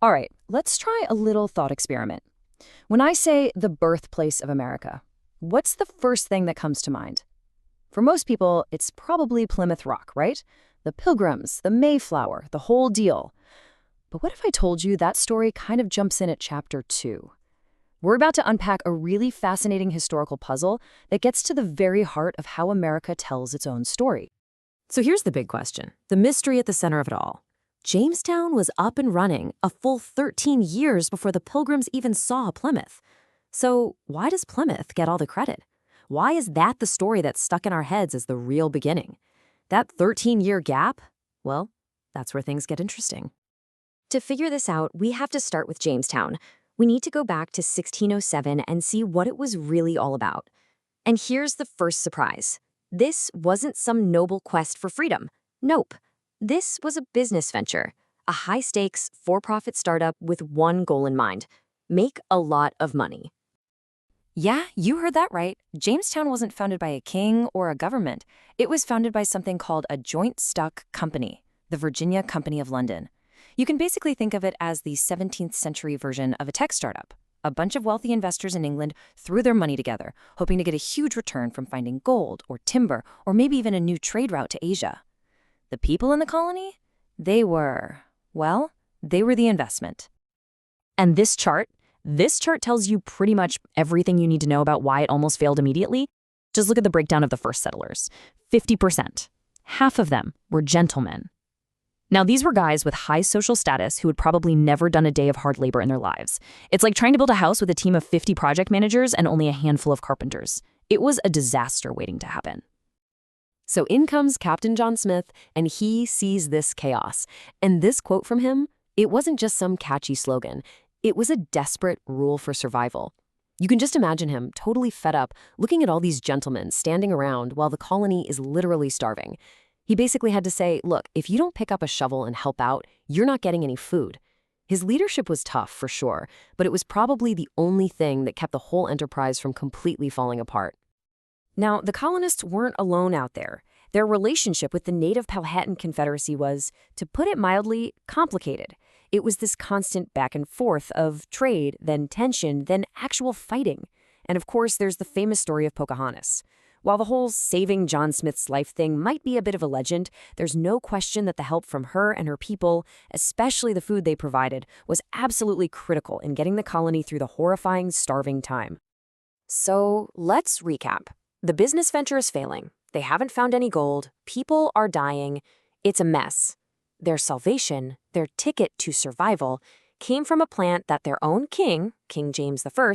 All right, let's try a little thought experiment. When I say the birthplace of America, what's the first thing that comes to mind? For most people, it's probably Plymouth Rock, right? The Pilgrims, the Mayflower, the whole deal. But what if I told you that story kind of jumps in at chapter 2? We're about to unpack a really fascinating historical puzzle that gets to the very heart of how America tells its own story. So here's the big question, the mystery at the center of it all. Jamestown was up and running a full 13 years before the Pilgrims even saw Plymouth. So why does Plymouth get all the credit? Why is that the story that's stuck in our heads as the real beginning? That 13-year gap? Well, that's where things get interesting. To figure this out, we have to start with Jamestown. We need to go back to 1607 and see what it was really all about. And here's the first surprise. This wasn't some noble quest for freedom. Nope. This was a business venture, a high-stakes, for-profit startup with one goal in mind: make a lot of money. Yeah, you heard that right. Jamestown wasn't founded by a king or a government. It was founded by something called a joint stock company, the Virginia Company of London. You can basically think of it as the 17th century version of a tech startup. A bunch of wealthy investors in England threw their money together, hoping to get a huge return from finding gold or timber or maybe even a new trade route to Asia. The people in the colony? They were the investment. And this chart tells you pretty much everything you need to know about why it almost failed immediately. Just look at the breakdown of the first settlers. 50%. Half of them were gentlemen. Now, these were guys with high social status who had probably never done a day of hard labor in their lives. It's like trying to build a house with a team of 50 project managers and only a handful of carpenters. It was a disaster waiting to happen. So in comes Captain John Smith, and he sees this chaos. And this quote from him, it wasn't just some catchy slogan. It was a desperate rule for survival. You can just imagine him, totally fed up, looking at all these gentlemen standing around while the colony is literally starving. He basically had to say, look, if you don't pick up a shovel and help out, you're not getting any food. His leadership was tough, for sure, but it was probably the only thing that kept the whole enterprise from completely falling apart. Now, the colonists weren't alone out there. Their relationship with the native Powhatan Confederacy was, to put it mildly, complicated. It was this constant back and forth of trade, then tension, then actual fighting. And of course, there's the famous story of Pocahontas. While the whole saving John Smith's life thing might be a bit of a legend, there's no question that the help from her and her people, especially the food they provided, was absolutely critical in getting the colony through the horrifying, starving time. So let's recap. The business venture is failing. They haven't found any gold. People are dying. It's a mess. Their salvation, their ticket to survival, came from a plant that their own king, King James I,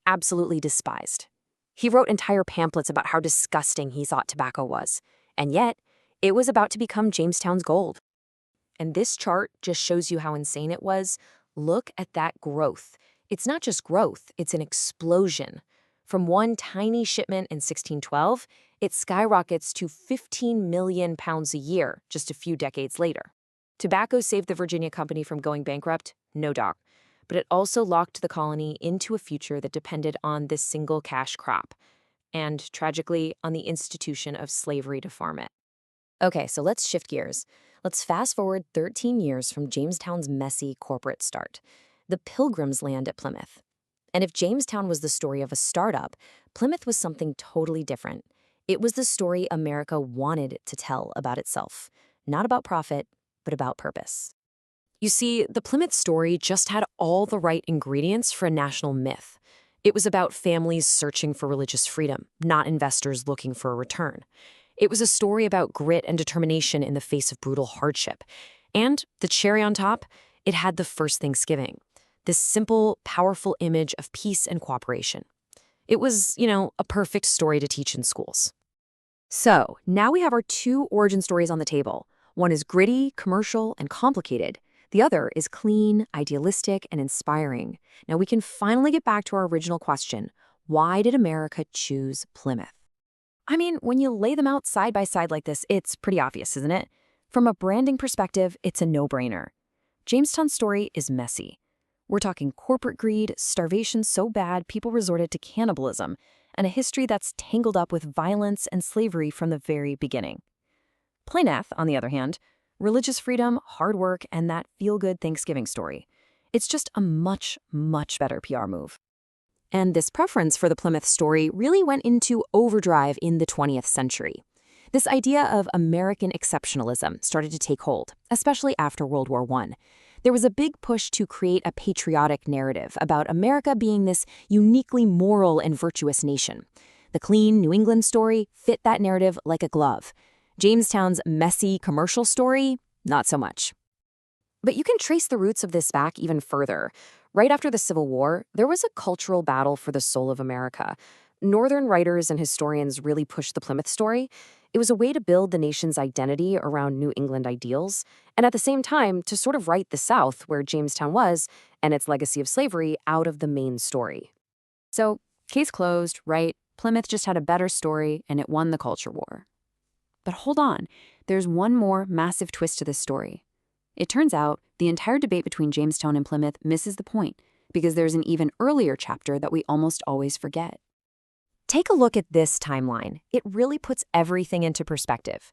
absolutely despised. He wrote entire pamphlets about how disgusting he thought tobacco was. And yet, it was about to become Jamestown's gold. And this chart just shows you how insane it was. Look at that growth. It's not just growth, it's an explosion. From one tiny shipment in 1612, it skyrockets to 15 million pounds a year just a few decades later. Tobacco saved the Virginia Company from going bankrupt, no doubt. But it also locked the colony into a future that depended on this single cash crop, and, tragically, on the institution of slavery to farm it. Okay, so let's shift gears. Let's fast forward 13 years from Jamestown's messy corporate start. The Pilgrims land at Plymouth. And if Jamestown was the story of a startup, Plymouth was something totally different. It was the story America wanted to tell about itself. Not about profit, but about purpose. You see, the Plymouth story just had all the right ingredients for a national myth. It was about families searching for religious freedom, not investors looking for a return. It was a story about grit and determination in the face of brutal hardship. And the cherry on top, it had the first Thanksgiving, this simple, powerful image of peace and cooperation. It was, a perfect story to teach in schools. So now we have our two origin stories on the table. One is gritty, commercial, and complicated. The other is clean, idealistic, and inspiring. Now we can finally get back to our original question. Why did America choose Plymouth? I mean, when you lay them out side by side like this, it's pretty obvious, isn't it? From a branding perspective, it's a no-brainer. Jamestown's story is messy. We're talking corporate greed, starvation so bad people resorted to cannibalism, and a history that's tangled up with violence and slavery from the very beginning. Plymouth, on the other hand, religious freedom, hard work, and that feel-good Thanksgiving story. It's just a much, much better PR move. And this preference for the Plymouth story really went into overdrive in the 20th century. This idea of American exceptionalism started to take hold, especially after World War I. There was a big push to create a patriotic narrative about America being this uniquely moral and virtuous nation. The clean New England story fit that narrative like a glove. Jamestown's messy commercial story, not so much. But you can trace the roots of this back even further. Right after the Civil War, there was a cultural battle for the soul of America. Northern writers and historians really pushed the Plymouth story. It was a way to build the nation's identity around New England ideals, and at the same time, to sort of write the South, where Jamestown was, and its legacy of slavery, out of the main story. So, case closed, right? Plymouth just had a better story, and it won the culture war. But hold on, there's one more massive twist to this story. It turns out the entire debate between Jamestown and Plymouth misses the point, because there's an even earlier chapter that we almost always forget. Take a look at this timeline. It really puts everything into perspective.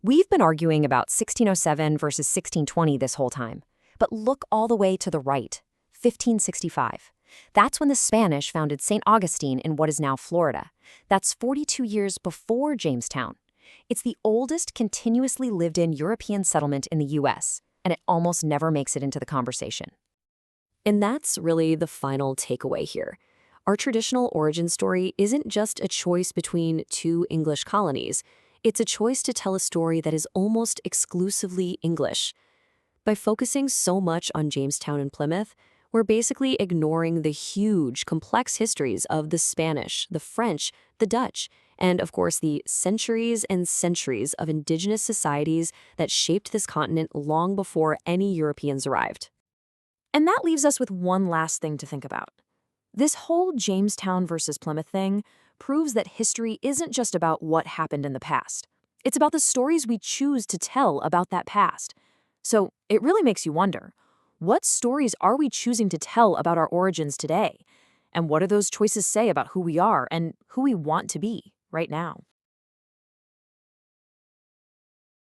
We've been arguing about 1607 versus 1620 this whole time. But look all the way to the right, 1565. That's when the Spanish founded St. Augustine in what is now Florida. That's 42 years before Jamestown. It's the oldest continuously lived-in European settlement in the U.S., and it almost never makes it into the conversation. And that's really the final takeaway here. Our traditional origin story isn't just a choice between two English colonies. It's a choice to tell a story that is almost exclusively English. By focusing so much on Jamestown and Plymouth, we're basically ignoring the huge, complex histories of the Spanish, the French, the Dutch, and of course the centuries and centuries of indigenous societies that shaped this continent long before any Europeans arrived. And that leaves us with one last thing to think about. This whole Jamestown versus Plymouth thing proves that history isn't just about what happened in the past. It's about the stories we choose to tell about that past. So it really makes you wonder, what stories are we choosing to tell about our origins today? And what do those choices say about who we are and who we want to be right now?